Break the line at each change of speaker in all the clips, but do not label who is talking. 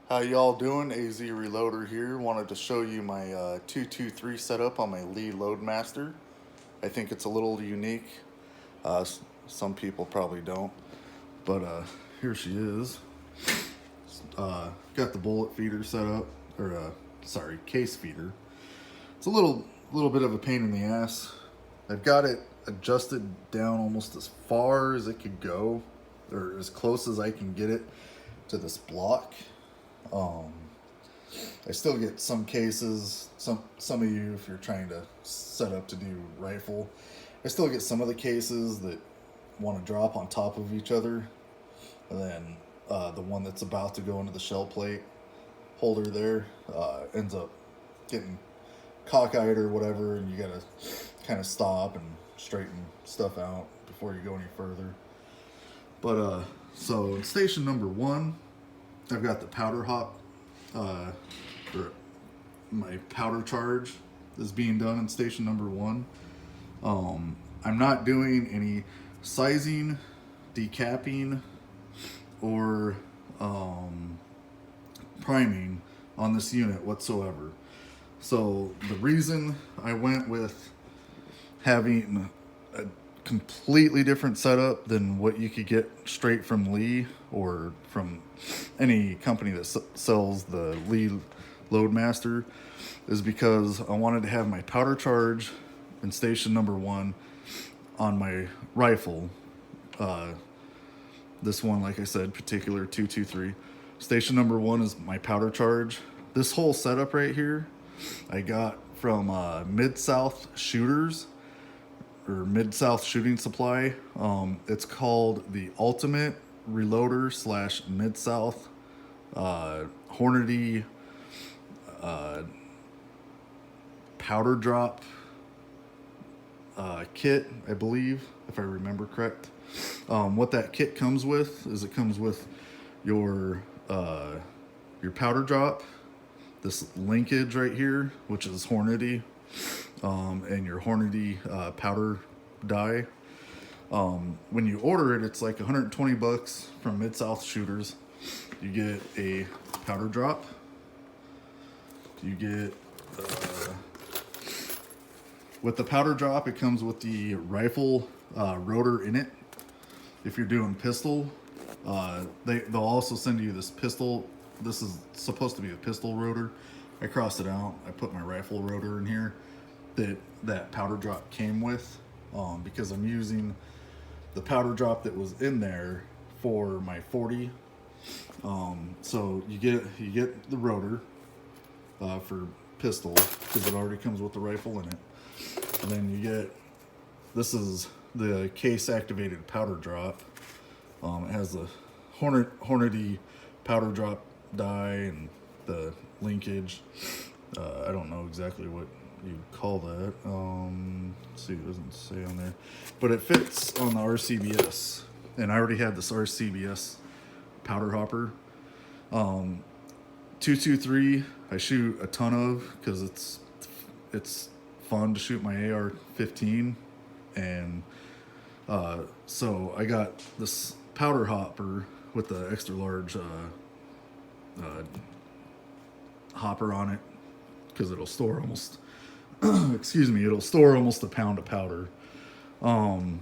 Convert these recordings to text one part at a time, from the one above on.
How y'all doing? AZ Reloader here. Wanted to show you my 223 setup on my Lee Loadmaster. I think it's a little unique. Some people probably don't. But here she is. Got the bullet feeder set up, or sorry, case feeder. It's a little bit of a pain in the ass. I've got it adjusted down almost as far as it could go, or as close as I can get it to this block. I still get some cases, some of you, if you're trying to set up to do rifle, I still get some of the cases that want to drop on top of each other, and then the one that's about to go into the shell plate holder there ends up getting cockeyed or whatever, and you gotta kind of stop and straighten stuff out before you go any further. But so in station number 1, I've got the powder hop, or my powder charge is being done in station number 1. I'm not doing any sizing, decapping, or priming on this unit whatsoever. So the reason I went with having a completely different setup than what you could get straight from Lee or from any company that sells the Lee Loadmaster is because I wanted to have my powder charge in station number 1 on my rifle. This one, like I said, particular 223. Station number 1 is my powder charge. This whole setup right here I got from Mid-South Shooters, or Mid-South Shooting Supply. It's called the Ultimate Reloader / Mid-South Hornady powder drop kit, I believe, if I remember correct. What that kit comes with is it comes with your powder drop, this linkage right here, which is Hornady, and your Hornady powder die. When you order it, it's like $120 from Mid-South Shooters. You get a powder drop. You get with the powder drop, it comes with the rifle rotor in it. If you're doing pistol, they'll also send you this pistol. This is supposed to be a pistol rotor. I crossed it out. I put my rifle rotor in here that powder drop came with, because I'm using the powder drop that was in there for my 40. So you get the rotor for pistol because it already comes with the rifle in it, and then you get, this is the case activated powder drop. It has the Hornady powder drop die and the linkage. I don't know exactly what you call that. Let's see, it doesn't say on there, but it fits on the Rcbs, and I already had this Rcbs powder hopper. 223 I shoot a ton of because it's fun to shoot my AR-15, and so I got this powder hopper with the extra large hopper on it because it'll store almost it'll store almost a pound of powder. And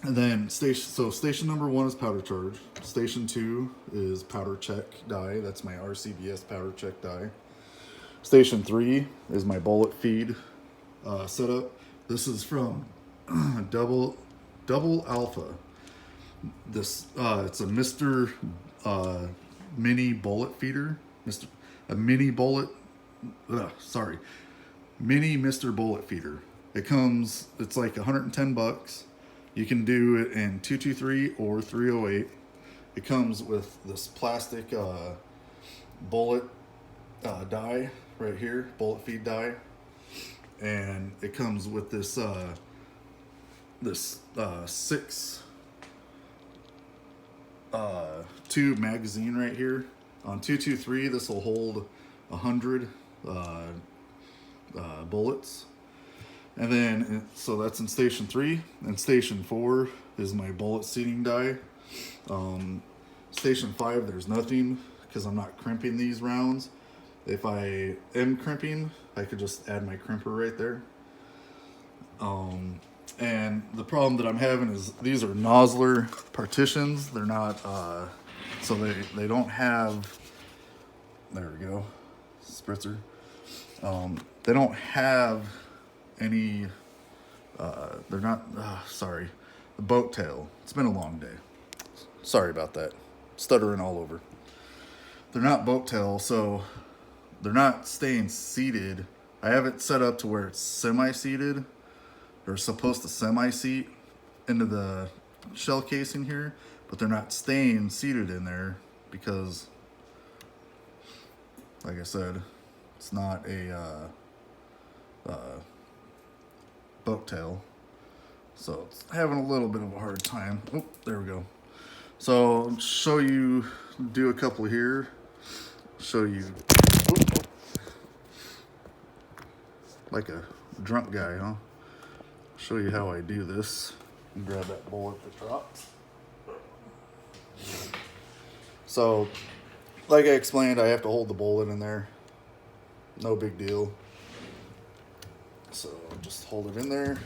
then station number 1 is powder charge. Station 2 is powder check die. That's my Rcbs powder check die. Station 3 is my bullet feed setup. This is from Double Alpha. This it's a Mr. Mini bullet feeder. Mini Mr. Bullet feeder. It's like $110. You can do it in 223 or 308. It comes with this plastic bullet die right here, bullet feed die, and it comes with this 6 tube magazine right here. On 223, this will hold 100 bullets. And then, so that's in station 3. And station 4 is my bullet seating die. Station 5, there's nothing because I'm not crimping these rounds. If I am crimping, I could just add my crimper right there. And the problem that I'm having is these are nozzler partitions. They're not, so they don't have, there we go, spritzer. They don't have any, they're not, sorry, the boat tail. It's been a long day. Sorry about that. Stuttering all over. They're not boat tail, so they're not staying seated. I have it set up to where it's semi-seated. They're supposed to semi-seat into the shell casing here, but they're not staying seated in there because, like I said, it's not a boat tail. So it's having a little bit of a hard time. Oh, there we go. So I'll show you, do a couple here. Show you, like a drunk guy, huh? Show you how I do this. And grab that bullet that dropped. So, like I explained, I have to hold the bullet in there. No big deal. So just hold it in there.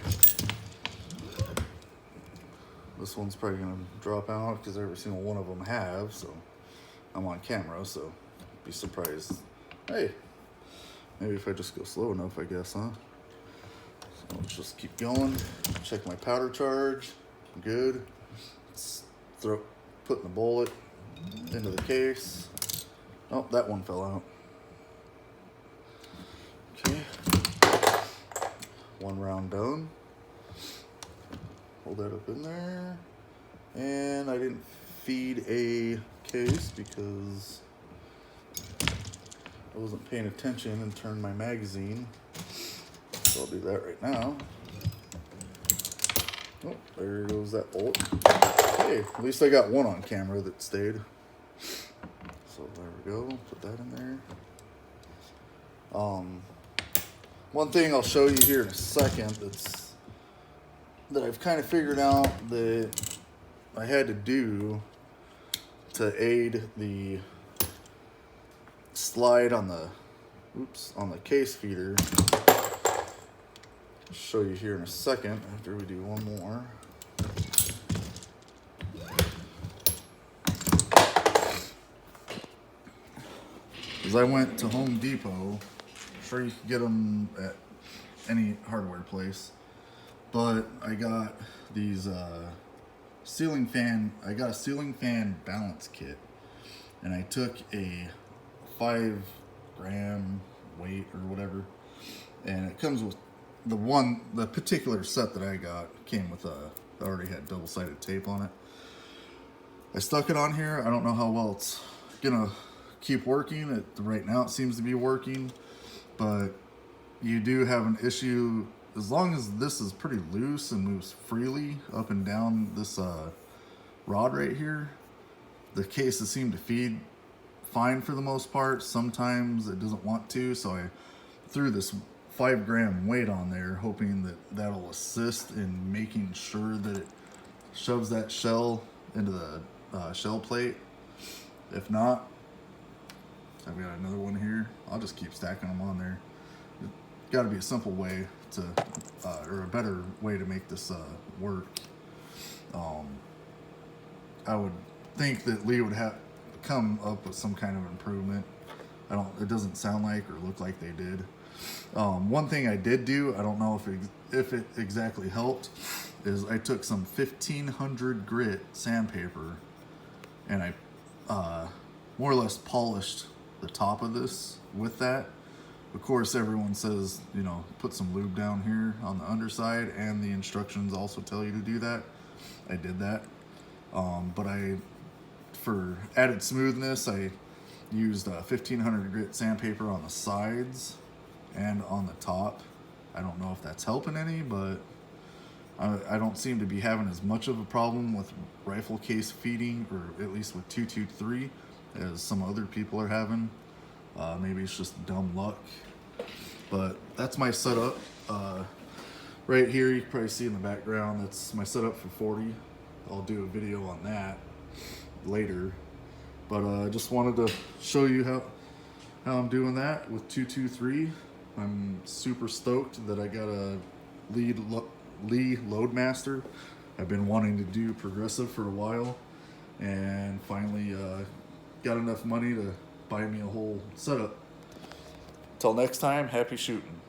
This one's probably gonna drop out because every single one of them have. So I'm on camera, so be surprised. Hey, maybe if I just go slow enough, I guess, huh? So let's just keep going. Check my powder charge. Good. Let's putting the bullet into the case. Oh, that one fell out. Okay. One round done. Hold that up in there. And I didn't feed a case because I wasn't paying attention and turned my magazine. So I'll do that right now. Oh, there goes that bolt. Hey, at least I got one on camera that stayed. So there we go, put that in there. One thing I'll show you here in a second that I've kind of figured out that I had to do to aid the slide on the case feeder. I'll show you here in a second after we do one more. As I went to Home Depot, I'm sure you can get them at any hardware place, but I got these ceiling fan balance kit, and I took a 5 gram weight or whatever, and it comes with the particular set that I got came with already had double-sided tape on it. I stuck it on here. I don't know how well it's gonna keep working. Right now it seems to be working, but you do have an issue as long as this is pretty loose and moves freely up and down this rod right here. The cases seem to feed fine for the most part. Sometimes it doesn't want to, so I threw this 5 gram weight on there, hoping that that'll assist in making sure that it shoves that shell into the shell plate. If not, I've got another one here. I'll just keep stacking them on there. It's got to be a simple way to, or a better way to make this work. I would think that Lee would have come up with some kind of improvement. It doesn't sound like or look like they did. One thing I did do, I don't know if it exactly helped, is I took some 1500 grit sandpaper and I more or less polished the top of this with that. Of course, everyone says, put some lube down here on the underside, and the instructions also tell you to do that. I did that. But for added smoothness, I used 1500 grit sandpaper on the sides and on the top. I don't know if that's helping any, but I don't seem to be having as much of a problem with rifle case feeding, or at least with 223, as some other people are having. Maybe it's just dumb luck, but that's my setup. Right here, you can probably see in the background, that's my setup for 40. I'll do a video on that later. But I just wanted to show you how I'm doing that with 223. I'm super stoked that I got a Lee loadmaster. I've been wanting to do progressive for a while, and finally got enough money to buy me a whole setup. Till next time, happy shooting.